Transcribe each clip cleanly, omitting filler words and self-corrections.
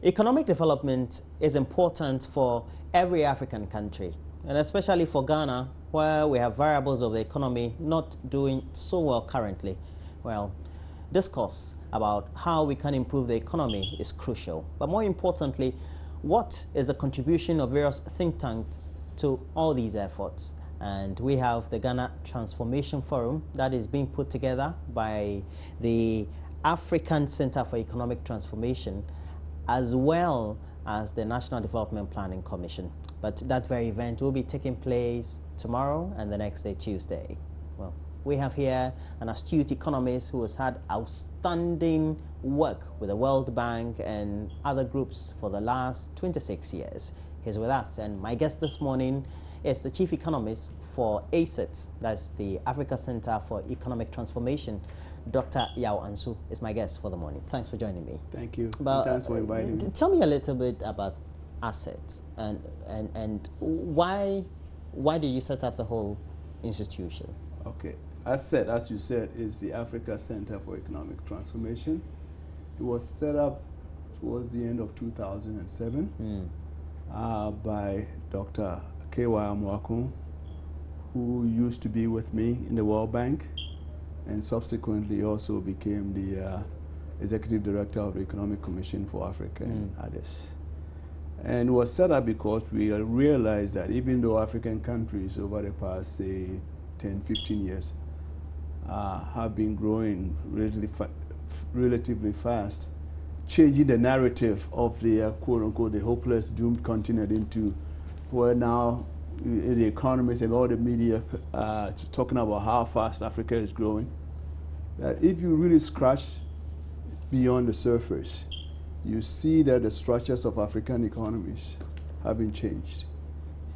Economic development is important for every African country, and especially for Ghana, where we have variables of the economy not doing so well currently. Well, discourse about how we can improve the economy is crucial. But more importantly, what is the contribution of various think tanks to all these efforts? And we have the Ghana Transformation Forum that is being put together by the African Center for Economic Transformation, as well as the National Development Planning Commission. But that very event will be taking place tomorrow and the next day, Tuesday. Well, we have here an astute economist who has had outstanding work with the World Bank and other groups for the last 26 years. He's with us, and my guest this morning is the chief economist for ACET, that's the Africa Center for Economic Transformation. Dr. Yaw Ansu is my guest for the morning. Thanks for joining me. Thank you. But, thanks for inviting me. Tell me a little bit about ACET and why did you set up the whole institution? Okay. ACET, as you said, is the Africa Center for Economic Transformation. It was set up towards the end of 2007 by Dr. K.Y. Amoakun, who used to be with me in the World Bank, and subsequently also became the Executive Director of the Economic Commission for Africa and others. And it was set up because we realized that even though African countries over the past, say, 10, 15 years have been growing relatively fast, changing the narrative of the quote-unquote the hopeless doomed continent into where now the economists and all the media talking about how fast Africa is growing, that if you really scratch beyond the surface, you see that the structures of African economies have been changed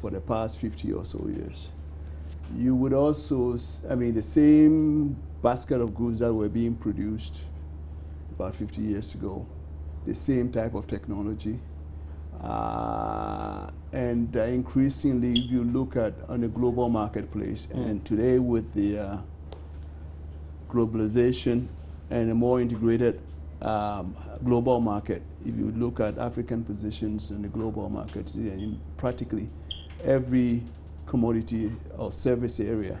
for the past 50 or so years. You would also, I mean, the same basket of goods that were being produced about 50 years ago, the same type of technology, and increasingly, if you look at on the global marketplace, and today with the globalization and a more integrated global market, if you look at African positions in the global markets, in practically every commodity or service area,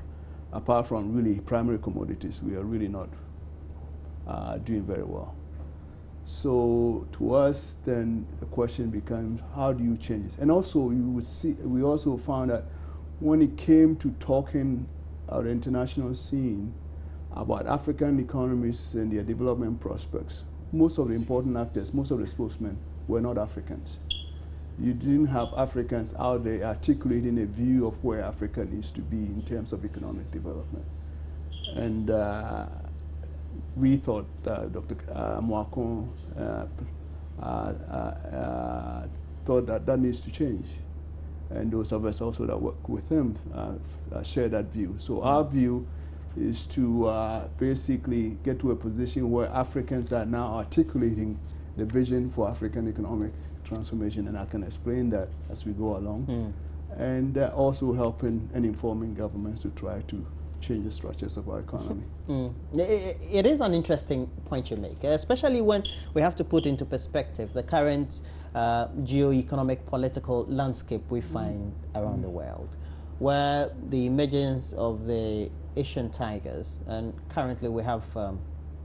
apart from really primary commodities, we are really not doing very well. So to us, then the question becomes, how do you change this? And also, you would see, we also found that when it came to talking at the international scene about African economies and their development prospects, most of the important actors, most of the spokesmen were not Africans. You didn't have Africans out there articulating a view of where Africa needs to be in terms of economic development. And we thought Dr. Amoakun thought that needs to change. And those of us also that work with him share that view. So our view is to basically get to a position where Africans are now articulating the vision for African economic transformation, and I can explain that as we go along. And also helping and informing governments to try to change the structures of our economy. It is an interesting point you make, especially when we have to put into perspective the current geo-economic political landscape we find around the world, where the emergence of the Asian tigers, and currently we have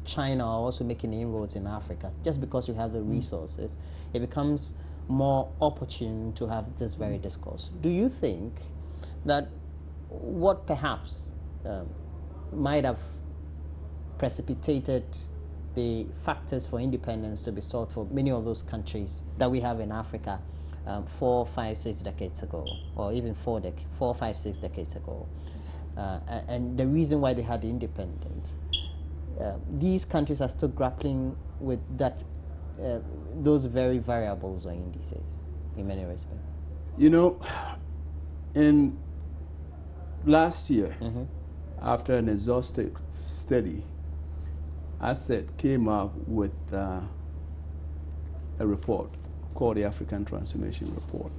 China also making inroads in Africa, just because you have the resources, it becomes more opportune to have this very discourse. Do you think that what perhaps might have precipitated the factors for independence to be sought for many of those countries that we have in Africa 4, 5, 6 decades ago, or even 4, 5, 6 decades ago, and the reason why they had independence, these countries are still grappling with that, those very variables or indices in many respects? You know, in last year, after an exhaustive study, ACET came up with a report called the African Transformation Report,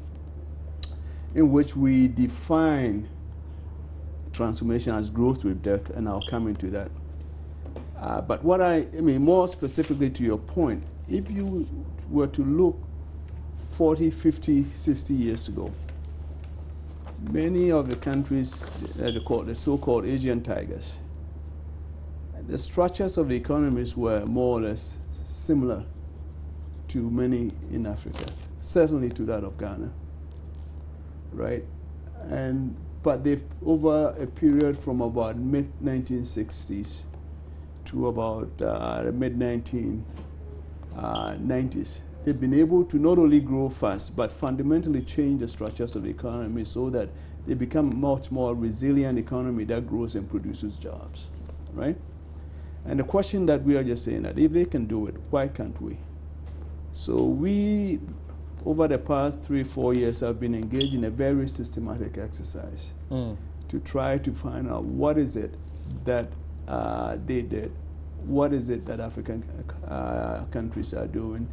in which we define transformation as growth with depth, and I'll come into that. But what I mean, more specifically to your point, if you were to look 40, 50, 60 years ago, many of the countries that are called the so-called Asian tigers, the structures of the economies were more or less similar to many in Africa, certainly to that of Ghana, right? But they've, over a period from about mid-1960s to about the mid-1990s, they've been able to not only grow fast, but fundamentally change the structures of the economy so that they become a much more resilient economy that grows and produces jobs, right? And the question that we are just saying that if they can do it, why can't we? So we, over the past 3-4 years, have been engaged in a very systematic exercise to try to find out what is it that they did, what is it that African countries are doing,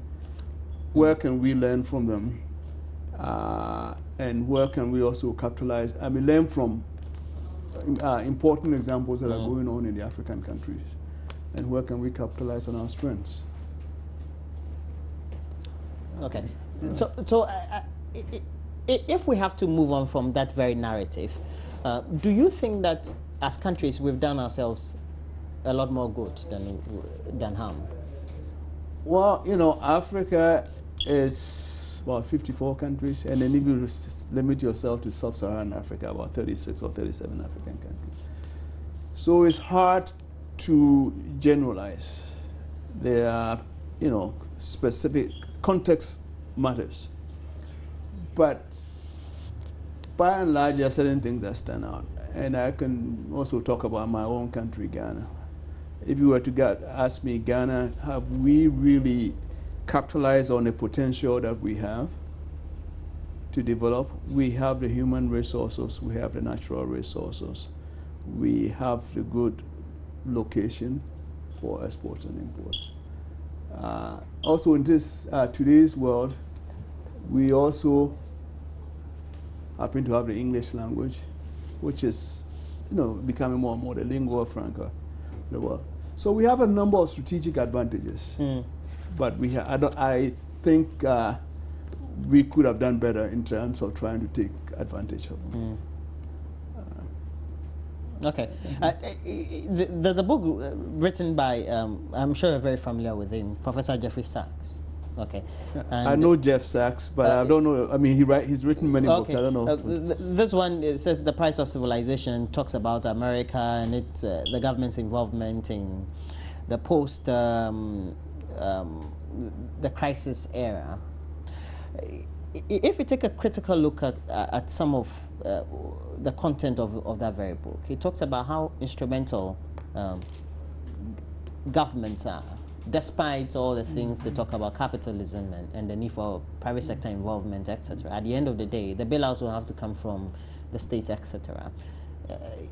where can we learn from them, and where can we also capitalize, learn from important examples that are going on in the African countries, and where can we capitalize on our strengths. Okay. So if we have to move on from that very narrative, do you think that as countries we've done ourselves a lot more good than harm? Well, you know, Africa is about 54 countries, and then if you limit yourself to sub-Saharan Africa, about 36 or 37 African countries. So it's hard to generalize. There are, you know, specific context matters. But by and large, there are certain things that stand out. And I can also talk about my own country, Ghana. If you were to ask me, Ghana, have we really capitalized on the potential that we have to develop? We have the human resources, we have the natural resources, we have the good location for exports and imports. Also in this today's world, we also happen to have the English language, which is, you know, becoming more and more the lingua franca of the world. So we have a number of strategic advantages, but I think we could have done better in terms of trying to take advantage of them. Okay. There's a book written by, I'm sure you're very familiar with him, Professor Jeffrey Sachs. Okay. And I know Jeff Sachs, but I don't know. I mean, he's written many books. I don't know. This one, it says The Price of Civilization, talks about America and the government's involvement in the post the crisis era. If you take a critical look at some of the content of that very book, it talks about how instrumental governments are, despite all the things they talk about, capitalism and the need for private sector involvement, etc. At the end of the day, the bailouts will have to come from the state, etc.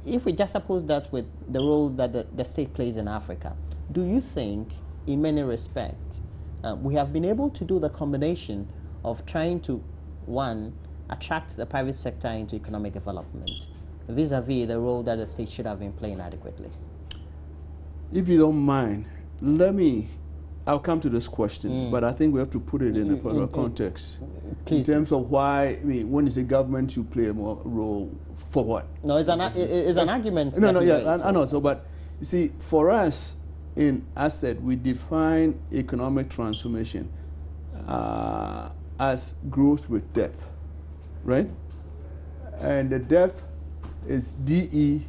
If we juxtapose that with the role that the state plays in Africa, do you think, in many respects, we have been able to do the combination of trying to, one, attract the private sector into economic development, vis-a-vis the role that the state should have been playing adequately? If you don't mind, I'll come to this question, but I think we have to put it in a broader context. Please in terms of why, I mean, when is the government to play a more role for what? No, it's an argument. No, yeah, I know. So, but you see, for us in ASET, we define economic transformation as growth with depth, right? And the depth is DEPTH.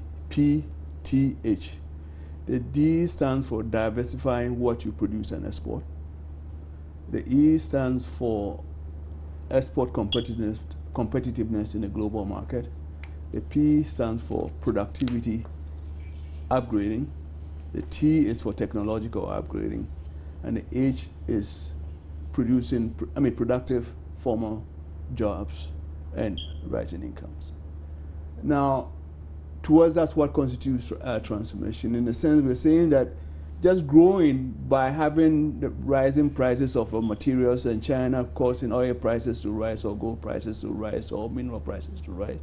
The D stands for diversifying what you produce and export. The E stands for export competitiveness in the global market. The P stands for productivity upgrading. The T is for technological upgrading. And the H is productive formal jobs and rising incomes. Now, to us, that's what constitutes transformation. In a sense, we're saying that just growing by having the rising prices of materials and China causing oil prices to rise or gold prices to rise or mineral prices to rise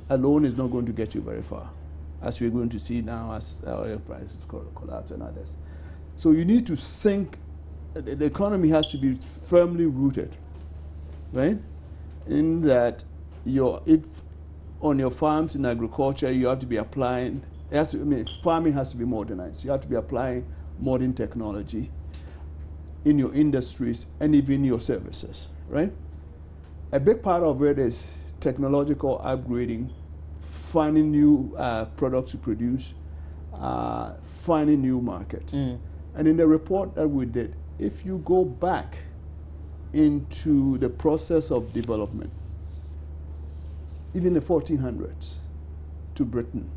alone is not going to get you very far, as we're going to see now as oil prices collapse and others. So you need to the economy has to be firmly rooted right? In that if on your farms in agriculture you have to be applying, farming has to be modernized. You have to be applying modern technology in your industries and even your services, right? A big part of it is technological upgrading, finding new products to produce, finding new markets. And in the report that we did, if you go back into the process of development, even the 1400s to Britain,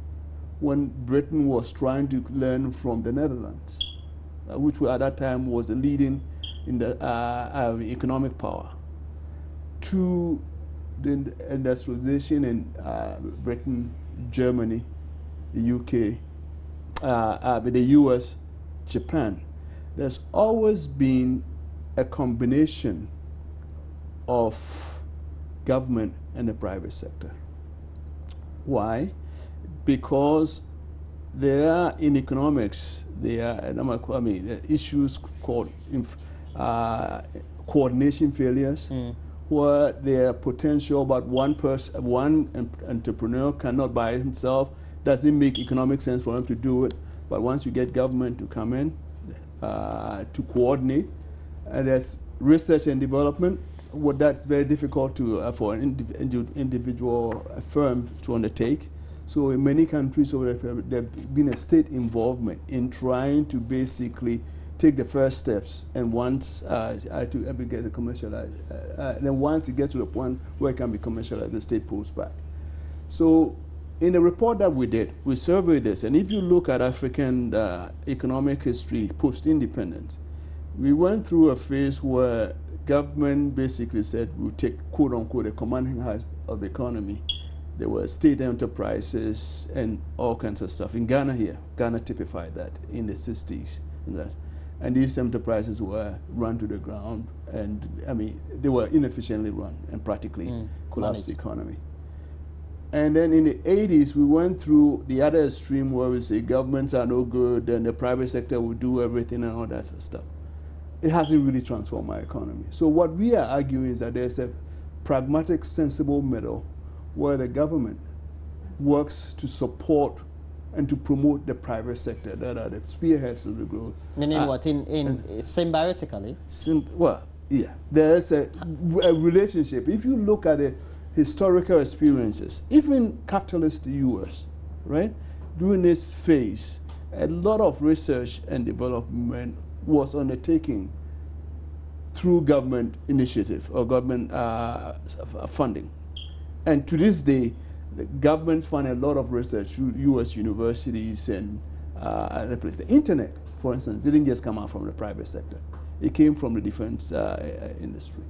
when Britain was trying to learn from the Netherlands, which at that time was the leading in the economic power, to the industrialization in Britain, Germany, the UK, the US, Japan. There's always been a combination of government and the private sector. Why? Because there are, in economics, there are issues called coordination failures, where there are potential, but one entrepreneur cannot by himself, doesn't make economic sense for him to do it. But once you get government to come in to coordinate, and there's research and development, that's very difficult to for an individual firm to undertake. So in many countries, there's been a state involvement in trying to basically take the first steps, and once to get the commercialized, then once it gets to the point where it can be commercialized, the state pulls back. So in the report that we did, we surveyed this, and if you look at African economic history post-independence, we went through a phase where government basically said we'll take, quote-unquote, the commanding height of the economy. There were state enterprises and all kinds of stuff. In Ghana here, Ghana typified that in the 60s. And these enterprises were run to the ground, and they were inefficiently run and practically collapsed the economy. And then in the 80s, we went through the other extreme where we say governments are no good and the private sector will do everything and all that stuff. It hasn't really transformed our economy. So what we are arguing is that there's a pragmatic, sensible middle where the government works to support and to promote the private sector that are the spearheads of the growth. Meaning what? Symbiotically? Well, yeah. There's a relationship. If you look at the historical experiences, even capitalist US, right? During this phase, a lot of research and development was undertaken through government initiative or government funding. And to this day, the governments fund a lot of research through US universities and other places. The internet, for instance, didn't just come out from the private sector. It came from the defense industry.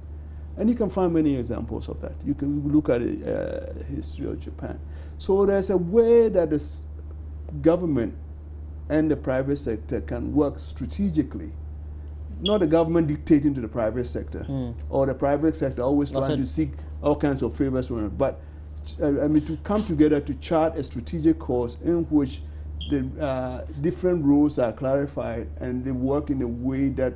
And you can find many examples of that. You can look at the history of Japan. So there's a way that the government and the private sector can work strategically. Not the government dictating to the private sector, or the private sector always trying to seek all kinds of favors from it, but to come together to chart a strategic course in which the different roles are clarified and they work in a way that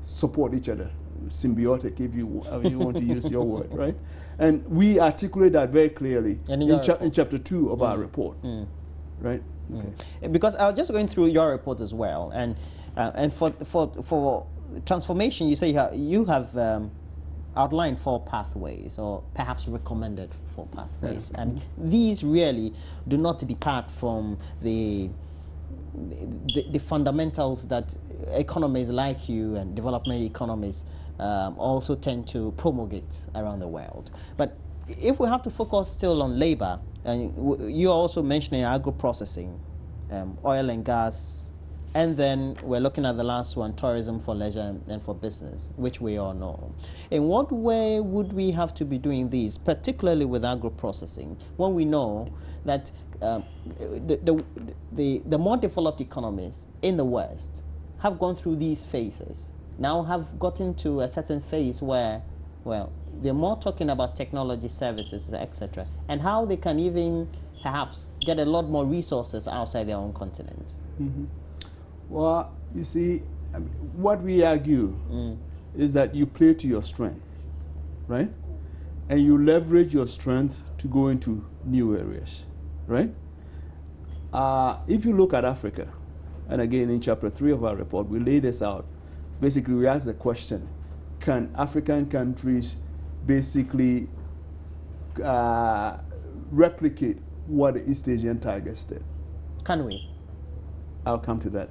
support each other, symbiotic, if you want to use your word, right? And we articulate that very clearly in chapter 2 of our report, right? Okay. Because I was just going through your report as well, and for transformation, you say you have outlined 4 pathways, or perhaps recommended 4 pathways, and these really do not depart from the fundamentals that economies like you and development economies also tend to promulgate around the world. But if we have to focus still on labor, and you're also mentioning agro-processing, oil and gas, and then we're looking at the last one, tourism for leisure and for business, which we all know. In what way would we have to be doing these, particularly with agro-processing, when we know that the more developed economies in the West have gone through these phases, now have gotten to a certain phase where, well, they're more talking about technology services, etc., and how they can even perhaps get a lot more resources outside their own continent. Well, you see, what we argue is that you play to your strength, right? and you leverage your strength to go into new areas, right? If you look at Africa, and again in chapter 3 of our report, we lay this out. Basically, we ask the question, can African countries basically replicate what the East Asian tigers did? Can we? I'll come to that.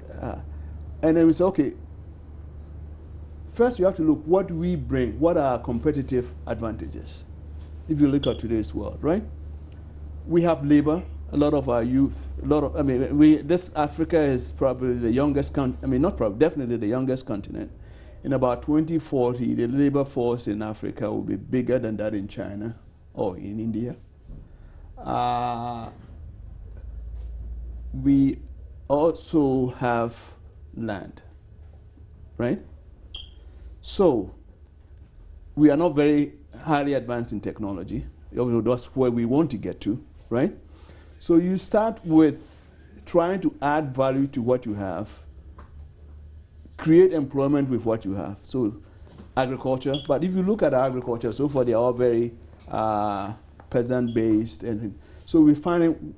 And then we say, okay, first you have to look what we bring, what are our competitive advantages. If you look at today's world, right? We have labor, a lot of our youth, this Africa is probably the youngest definitely the youngest continent. In about 2040, the labor force in Africa will be bigger than that in China or in India. We also have land, right? So we are not very highly advanced in technology, although that's where we want to get to, right? So you start with trying to add value to what you have, create employment with what you have. So agriculture, but if you look at agriculture, so far they are all very peasant-based. So we're finding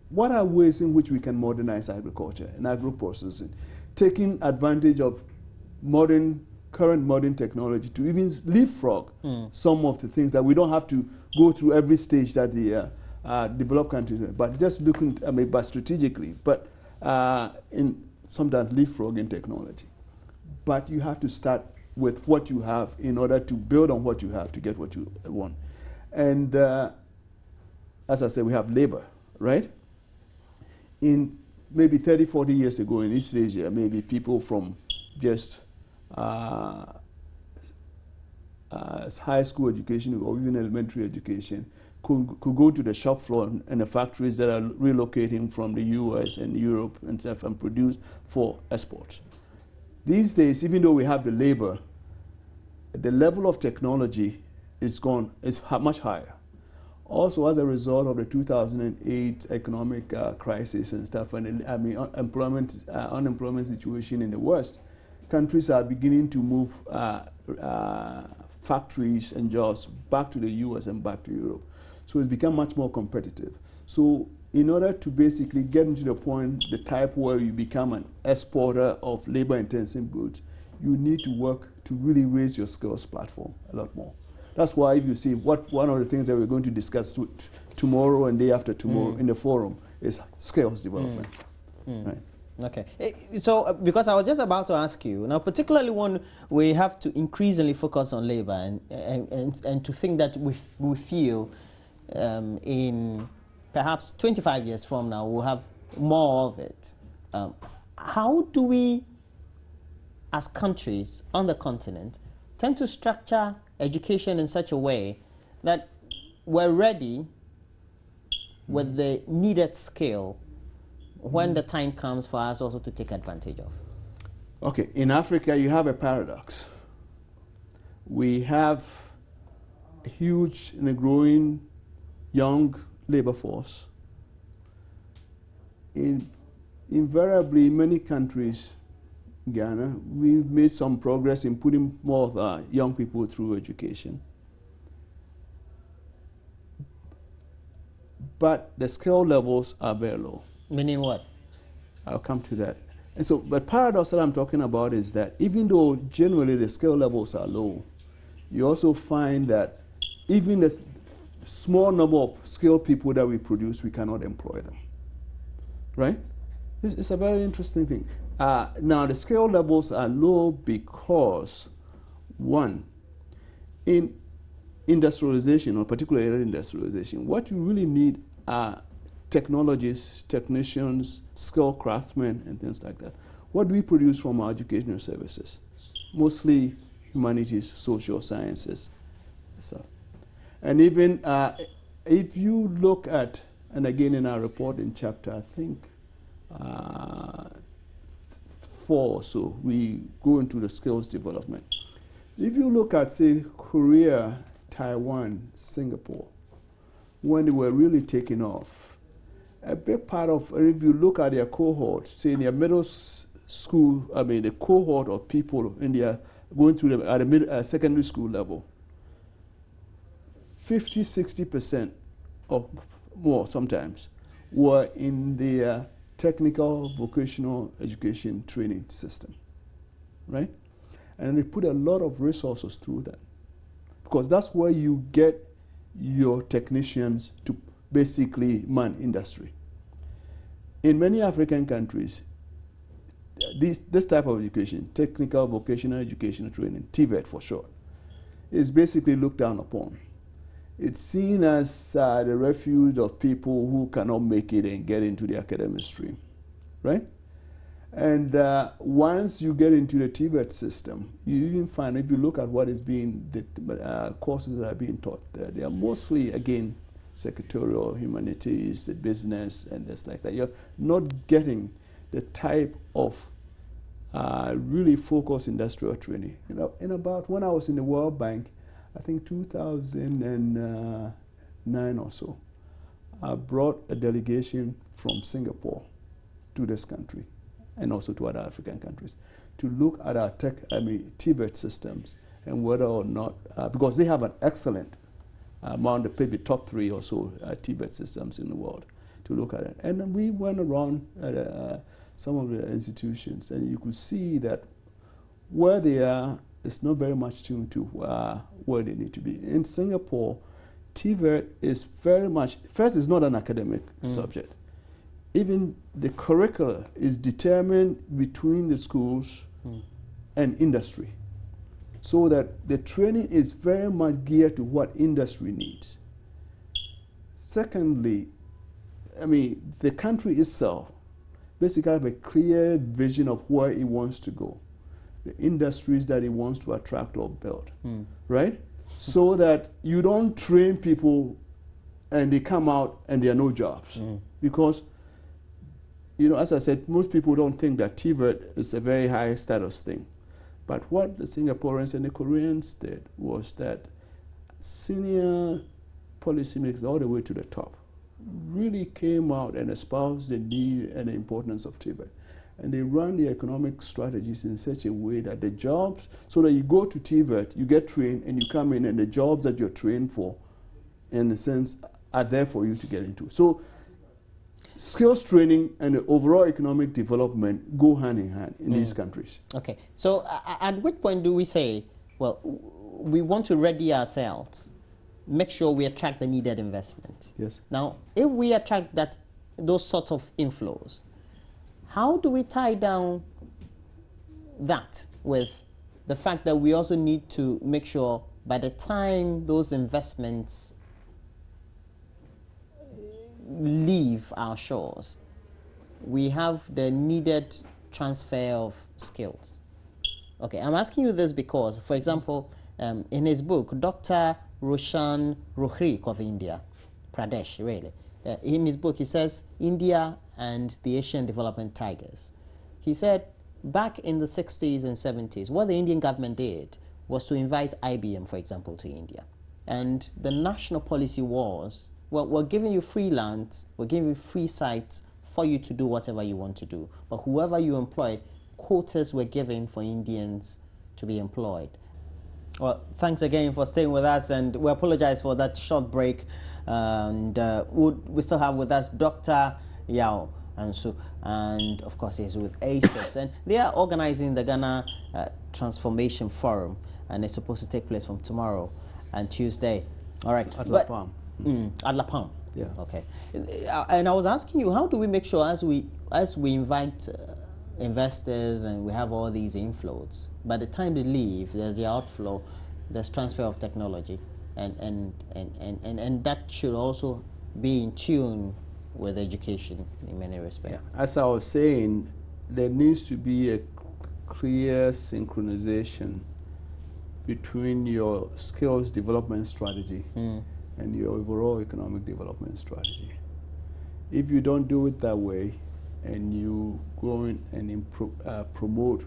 what are ways in which we can modernize agriculture and agro-processing, taking advantage of current modern technology to even leapfrog some of the things that we don't have to go through every stage that the developed countries, but just looking, but strategically, but in sometimes leapfrogging technology. But you have to start with what you have in order to build on what you have to get what you want. And as I said, we have labor, right? In maybe 30, 40 years ago in East Asia, maybe people from just high school education or even elementary education could go to the shop floor and the factories that are relocating from the US and Europe and stuff and produce for export. These days, even though we have the labor, the level of technology is much higher. Also, as a result of the 2008 economic crisis and stuff, and unemployment situation in the West, countries are beginning to move factories and jobs back to the US and back to Europe. So it's become much more competitive. So in order to basically get into the point, the type where you become an exporter of labor-intensive goods, you need to work to really raise your skills platform a lot more. That's why if you see one of the things that we're going to discuss tomorrow and day after tomorrow in the forum is skills development. Right? Okay. So, because I was just about to ask you, now particularly when we have to increasingly focus on labor and to think that we feel in perhaps 25 years from now we'll have more of it. How do we, as countries on the continent, tend to structure education in such a way that we're ready with the needed skill when the time comes for us also to take advantage of? Okay, in Africa you have a paradox. We have a huge and a growing young labor force. Invariably, in many countries, Ghana, we've made some progress in putting more of our young people through education. But the skill levels are very low. Meaning what? I'll come to that. And so, but paradox that I'm talking about is that even though generally the skill levels are low, you also find that even the small number of skilled people that we produce, we cannot employ them, right? It's a very interesting thing. Now, the skill levels are low because, one, in industrialization, or particularly industrialization, what you really need are technologists, technicians, skilled craftsmen, and things like that. What do we produce from our educational services? Mostly humanities, social sciences, stuff. And even if you look at, and again in our report in chapter, I think, 4 or so, we go into the skills development. If you look at, say, Korea, Taiwan, Singapore, when they were really taking off, a big part of, if you look at their cohort, say in their middle school, the cohort of people in their going through at the secondary school level, 50, 60% or more sometimes were in the technical vocational education training system, right? And they put a lot of resources through that, because that's where you get your technicians to basically man industry. In many African countries, this type of education, technical vocational educational training, TVET for short, is basically looked down upon. It's seen as the refuge of people who cannot make it and get into the academic stream, right? And once you get into the TVET system, you even find, if you look at what is being, the courses that are being taught there, they are mostly, again, secretarial, humanities, business, and things like that. You're not getting the type of really focused industrial training. You know, in about, when I was in the World Bank, I think 2009 or so, I brought a delegation from Singapore to this country, and also to other African countries, to look at our TVET systems and whether or not, because they have an excellent among the maybe top 3 or so TVET systems in the world, to look at it. And then we went around some of the institutions, and you could see that where they are, it's not very much tuned to where they need to be. In Singapore, TVET is very much, first, it's not an academic subject. Even the curricula is determined between the schools and industry, so that the training is very much geared to what industry needs. Secondly, I mean, the country itself basically have a clear vision of where it wants to go, the industries that it wants to attract or build, right? So that you don't train people and they come out and there are no jobs. Because, you know, as I said, most people don't think that TVET is a very high status thing. But what the Singaporeans and the Koreans did was that senior policymakers all the way to the top really came out and espoused the need and the importance of TVET. And they run the economic strategies in such a way that the jobs, so that you go to TVET, you get trained, and you come in, and the jobs that you're trained for, in a sense, are there for you to get into. So skills training and the overall economic development go hand in hand in these countries. Okay, so at what point do we say, well, we want to ready ourselves, make sure we attract the needed investment? Yes. Now, if we attract those sort of inflows, how do we tie down that with the fact that we also need to make sure by the time those investments leave our shores, we have the needed transfer of skills? Okay, I'm asking you this because, for example, in his book, Dr. Roshan Rohrik of India, Pradesh, really, in his book, he says India and the Asian development tigers. He said back in the 60s and 70s, what the Indian government did was to invite IBM, for example, to India. And the national policy was, well, we're giving you free lands, we're giving you free sites for you to do whatever you want to do. But whoever you employ, quotas were given for Indians to be employed. Well, thanks again for staying with us, and we apologize for that short break. And we still have with us Dr. Yao Ansu, and of course he's with ACET, and they are organizing the Ghana Transformation Forum, and it's supposed to take place from tomorrow and Tuesday. All right. At La Palm. At La Palm. Yeah. Okay. And I was asking you, how do we make sure as we invite investors and we have all these inflows, by the time they leave, there's the outflow, there's transfer of technology, and that should also be in tune with education in many respects. Yeah. As I was saying, there needs to be a clear synchronization between your skills development strategy and your overall economic development strategy. If you don't do it that way, and you go in and promote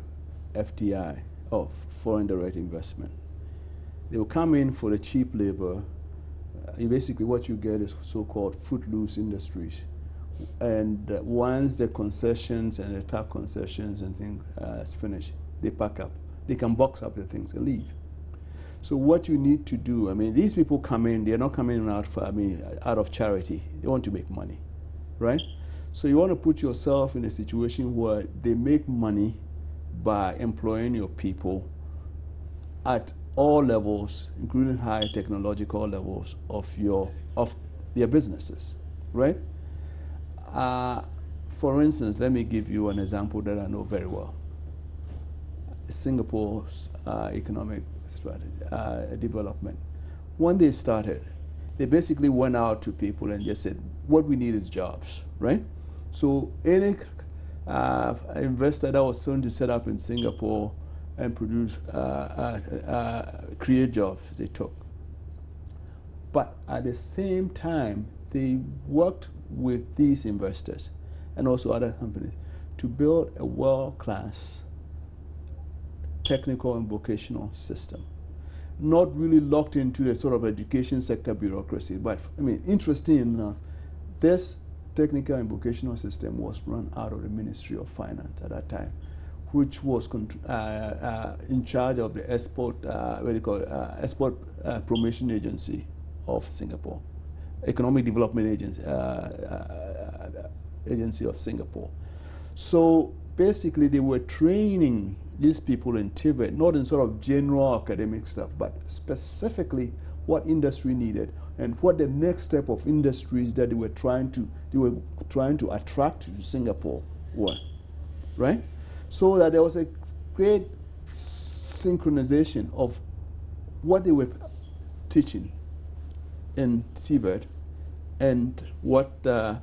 FDI, or foreign direct investment, they will come in for the cheap labor. Basically what you get is so-called footloose industries. And once the concessions and the tax concessions and things is finished, they pack up. They can box up the things and leave. So what you need to do, I mean, these people come in, they're not coming out for, out of charity. They want to make money, right? So you want to put yourself in a situation where they make money by employing your people at all levels, including high technological levels of their businesses, right? For instance, let me give you an example that I know very well. Singapore's economic strategy, development. When they started, they basically went out to people and just said, what we need is jobs, right? So any investor that was soon to set up in Singapore and produce, create jobs, they took. But at the same time, they worked with these investors and also other companies to build a world-class technical and vocational system. Not really locked into the sort of education sector bureaucracy, but I mean, interesting enough, this technical and vocational system was run out of the Ministry of Finance at that time, which was in charge of the export, export promotion agency of Singapore, economic development agency of Singapore. So basically, they were training these people in TVET, not in sort of general academic stuff, but specifically what industry needed and what the next step of industries that they were trying to attract to Singapore were, right? So that there was a great synchronization of what they were teaching in TVET and what their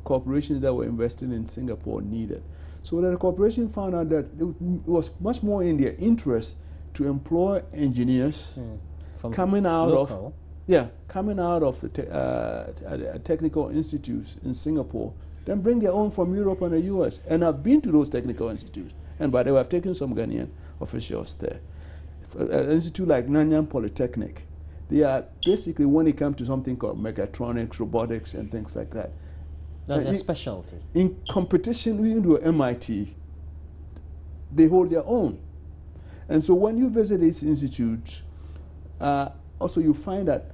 corporations that were invested in Singapore needed. So that the corporation found out that it was much more in their interest to employ engineers coming out of the technical institutes in Singapore, then bring their own from Europe and the US. And I've been to those technical institutes. And by the way, I've taken some Ghanaian officials there. An institute like Nanyang Polytechnic, they are basically, when it comes to something called mechatronics, robotics, and things like that. That's a specialty. In competition, even with MIT, they hold their own. And so when you visit these institutes, also you find that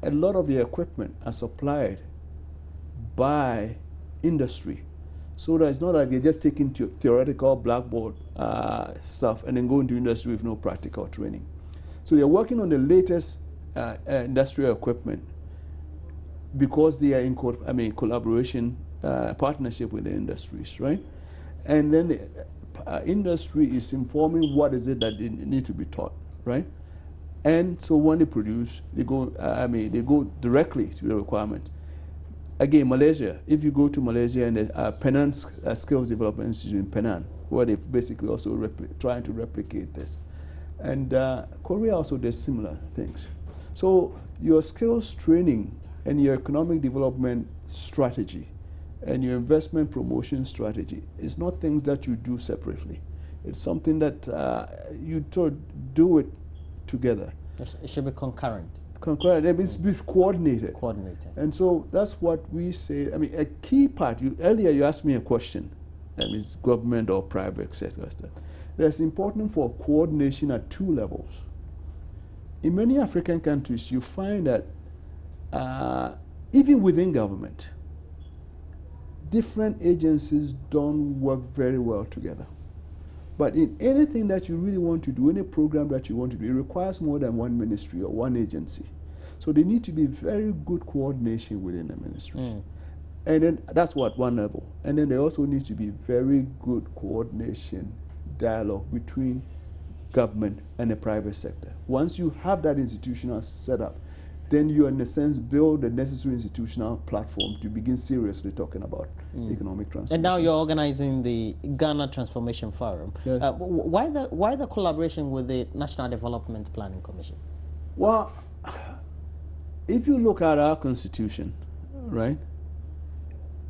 a lot of the equipment are supplied by industry. So that it's not like they're just taking theoretical blackboard stuff and then go into industry with no practical training. So they're working on the latest industrial equipment because they are in collaboration, partnership with the industries, right? And then the industry is informing what is it that they need to be taught, right? And so when they produce, they go, they go directly to the requirement. Again, Malaysia, if you go to Malaysia and the Penang Skills Development Institute in Penang, where they've basically also trying to replicate this. And Korea also does similar things. So your skills training and your economic development strategy and your investment promotion strategy is not things that you do separately. It's something that you do it together. It should be concurrent. Concurrent, it means be coordinated. Coordinated. And so that's what we say. I mean, a key part, earlier you asked me a question, that means government or private sector. That's important for coordination at two levels. In many African countries, you find that even within government, different agencies don't work very well together. But in anything that you really want to do, any program that you want to do, it requires more than one ministry or one agency. So there need to be very good coordination within the ministry. And then that's one level. And then there also needs to be very good coordination, dialogue between government and the private sector. Once you have that institutional setup, then you, in a sense, build the necessary institutional platform to begin seriously talking about economic transformation. And now you're organizing the Ghana Transformation Forum. Yes. Why the collaboration with the National Development Planning Commission? Well, if you look at our constitution, right,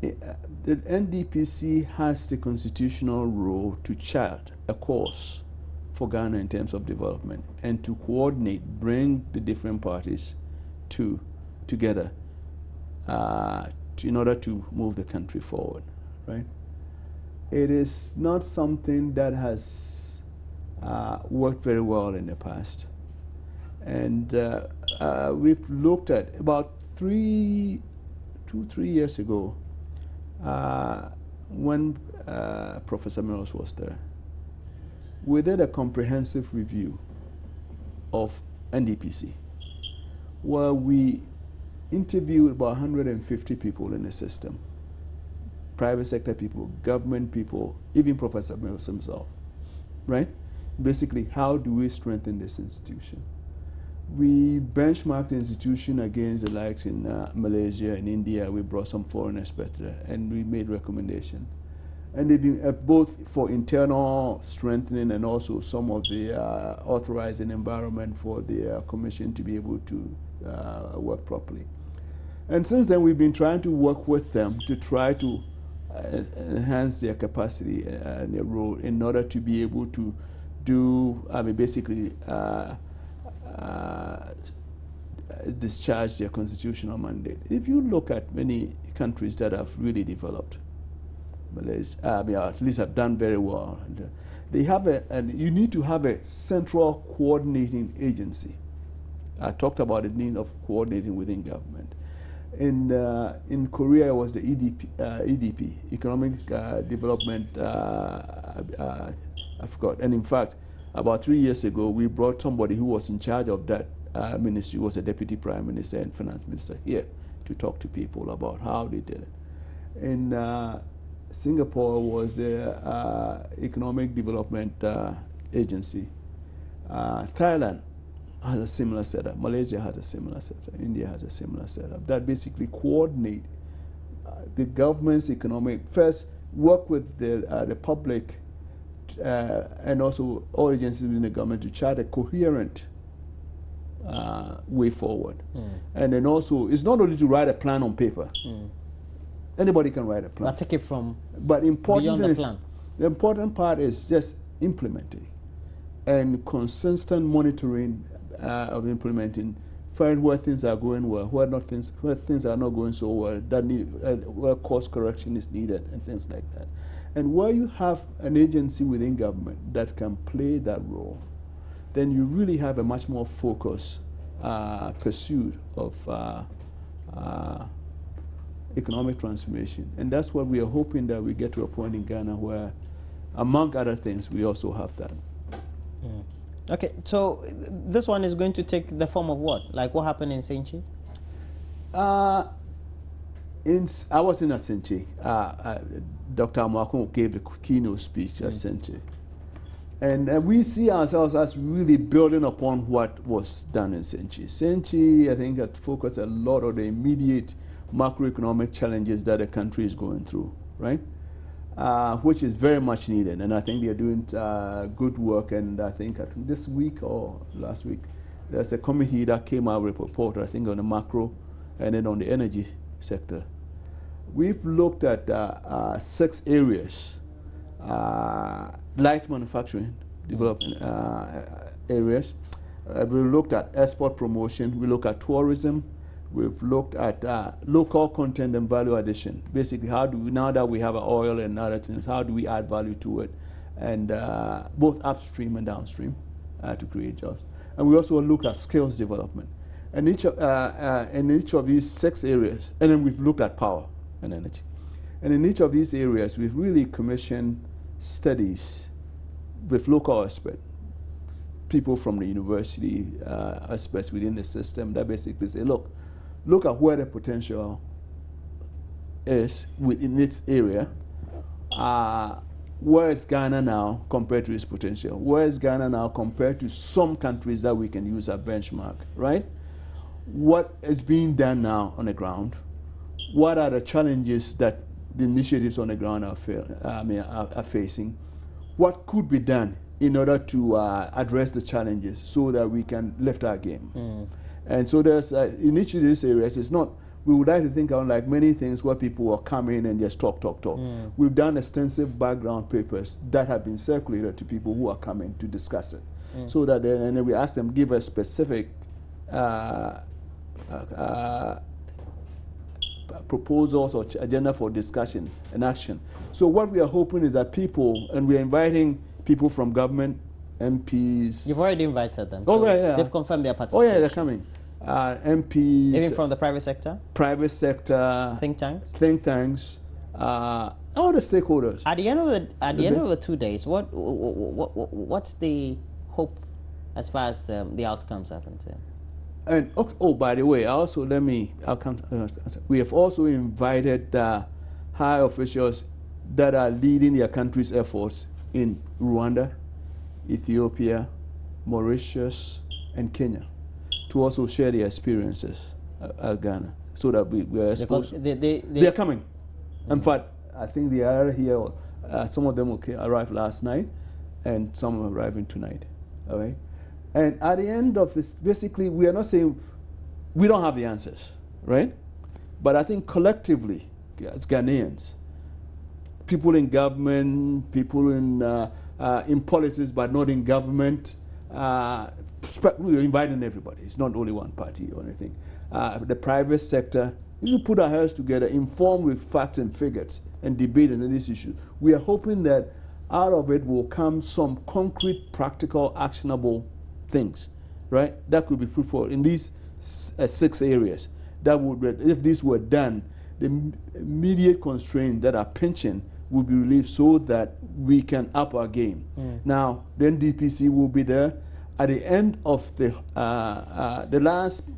the NDPC has the constitutional role to chart a course for Ghana in terms of development and to coordinate, bring the different parties together in order to move the country forward, right? It is not something that has worked very well in the past. And we've looked at about 2-3 years ago, when Professor Mills was there, we did a comprehensive review of NDPC, where we interviewed about 150 people in the system, private sector people, government people, even Professor Mills himself, right? Basically, how do we strengthen this institution? We benchmarked the institution against the likes in Malaysia and India. We brought some foreign experts there, and we made recommendations. And they've been both for internal strengthening and also some of the authorizing environment for the commission to be able to work properly. And since then, we've been trying to work with them to try to enhance their capacity and their role in order to be able to do, basically discharge their constitutional mandate. If you look at many countries that have really developed, Malaysia, at least have done very well, they have you need to have a central coordinating agency. I talked about the need of coordinating within government. In Korea, it was the EDP, Economic Development, I forgot. And in fact, about 3 years ago, we brought somebody who was in charge of that ministry, was a deputy prime minister and finance minister here to talk to people about how they did it. In Singapore was the Economic Development Agency. Thailand has a similar setup. Malaysia has a similar setup. India has a similar setup that basically coordinate the government's economic, first work with the public and also all agencies within the government to chart a coherent way forward. And then also, it's not only to write a plan on paper. Anybody can write a plan. But take it from beyond the plan. The important part is just implementing and consistent monitoring of implementing, find where things are going well, where things are not going so well, where course correction is needed, and things like that. And where you have an agency within government that can play that role, then you really have a much more focused pursuit of economic transformation. And that's what we are hoping that we get to a point in Ghana where, among other things, we also have that. Okay, so this one is going to take the form of what? Like what happened in Senchi? I was in Senchi. Dr. Amakun gave the keynote speech at Senchi. And we see ourselves as really building upon what was done in Senchi. Senchi, I think, had focused a lot on the immediate macroeconomic challenges that the country is going through, right? Which is very much needed. And I think they're doing good work. And I think this week or last week, there's a committee that came out with a report, I think, on the macro and then on the energy sector. We've looked at 6 areas. Light manufacturing development areas. We looked at export promotion. We look at tourism. We've looked at local content and value addition. Basically, how do we, now that we have oil and other things, how do we add value to it? And both upstream and downstream to create jobs. And we also looked at skills development. And in each of these 6 areas, and then we've looked at power and energy. And in each of these areas, we've really commissioned studies with local experts, people from the university, experts within the system that basically say, look at where the potential is within its area. Where is Ghana now compared to its potential? Where is Ghana now compared to some countries that we can use as benchmark, right? What is being done now on the ground? What are the challenges that the initiatives on the ground are facing? What could be done in order to address the challenges so that we can lift our game? And so there's, in each of these areas, it's not, we would like to think of like many things where people will come in and just talk. We've done extensive background papers that have been circulated to people who are coming to discuss it. So that then we ask them, give us specific proposals or agenda for discussion and action. So what we are hoping is that people, and we are inviting people from government, MPs. You've already invited them. Oh, so right, yeah. They've confirmed their Oh, participation. yeah, they're coming. MPs. Even from the private sector? Private sector. Think tanks? Think tanks. All the stakeholders. At the end of the 2 days, what's the hope as far as the outcomes are concerned? And oh, by the way, we have also invited high officials that are leading their country's efforts in Rwanda, Ethiopia, Mauritius, and Kenya to also share their experiences at Ghana, so that we are exposed. They are coming. In fact, I think they are here. Some of them arrived last night, and some are arriving tonight. All right. And at the end of this, basically, we are not saying we don't have the answers, right? But I think collectively, as Ghanaians, people in government, people in politics, but not in government, we're inviting everybody. It's not only one party or anything. The private sector, you put our heads together, informed with facts and figures, and debate on this issue. We are hoping that out of it will come some concrete, practical, actionable things, right? That could be put forward in these 6 areas. That would, if this were done, the immediate constraints that are pinching will be relieved so that we can up our game. Now, then DPC will be there at the end of the last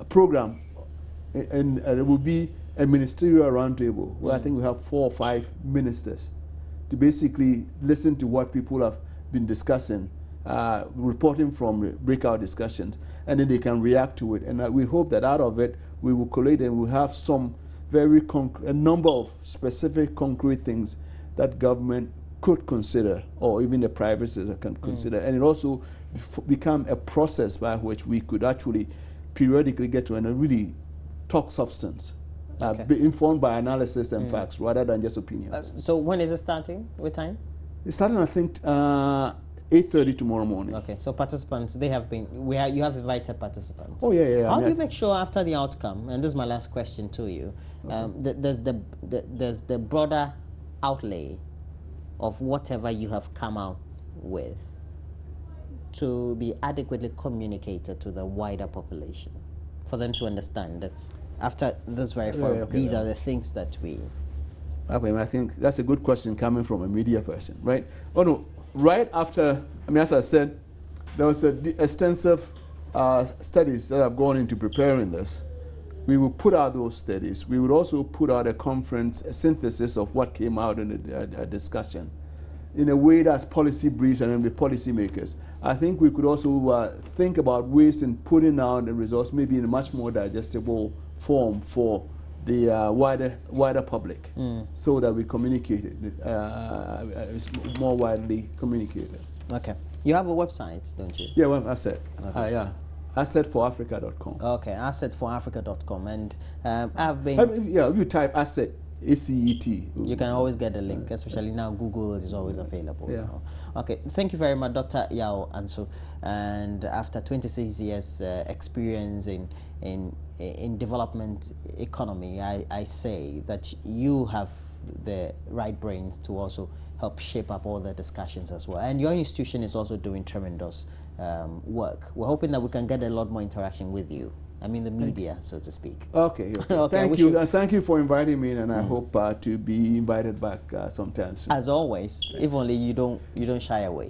program, and there will be a ministerial roundtable where I think we have 4 or 5 ministers to basically listen to what people have been discussing, reporting from breakout discussions, and then they can react to it. And we hope that out of it, we will collate and we'll have some a number of specific concrete things that government could consider, or even the private sector can consider. And it also become a process by which we could actually periodically get to and really talk substance. Be informed by analysis and facts rather than just opinions. So when is it starting? What time? It's starting, I think, 8:30 tomorrow morning. Okay, so participants, you have invited participants. Oh, yeah. How do you make sure after the outcome, and this is my last question to you, there's the broader outlay of whatever you have come out with to be adequately communicated to the wider population, for them to understand that after this very forum, these are the things that we... Okay, I think that's a good question coming from a media person, right? Oh no, right after, as I said, there was extensive studies that have gone into preparing this. We will put out those studies. We would also put out a synthesis of what came out in the discussion in a way that's policy briefs and with policy makers. I think we could also think about ways in putting out the results maybe in a much more digestible form for the wider public, so that we communicate it, it's more widely communicated. Okay. You have a website, don't you? Yeah, well, Asset. Okay. Yeah. Assetforafrica.com. Okay, assetforafrica.com. And I've been... if you type Asset, ACET. You can always get the link, especially now Google is always available. Yeah. Now. Okay, thank you very much, Dr. Yao Anso. And after 26 years experience in development economy, I say that you have the right brains to also help shape up all the discussions as well. And your institution is also doing tremendous work. We're hoping that we can get a lot more interaction with you. I mean the media, so to speak. Okay. Okay. Thank you. Thank you for inviting me, and I hope to be invited back sometime soon. As always, if only you don't shy away.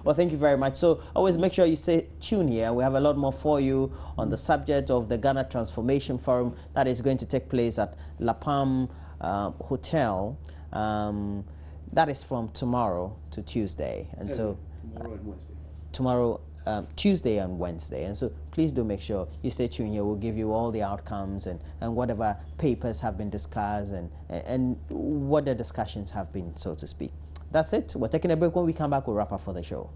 Well, thank you very much. So always make sure you stay tuned here. We have a lot more for you on the subject of the Ghana Transformation Forum that is going to take place at La Palm Hotel. That is from tomorrow to Tuesday, and so tomorrow and Wednesday. Tomorrow. Tuesday and Wednesday, and so please do make sure you stay tuned here. We'll give you all the outcomes and whatever papers have been discussed and what the discussions have been, so to speak. That's it. We're taking a break. When we come back, we'll wrap up for the show.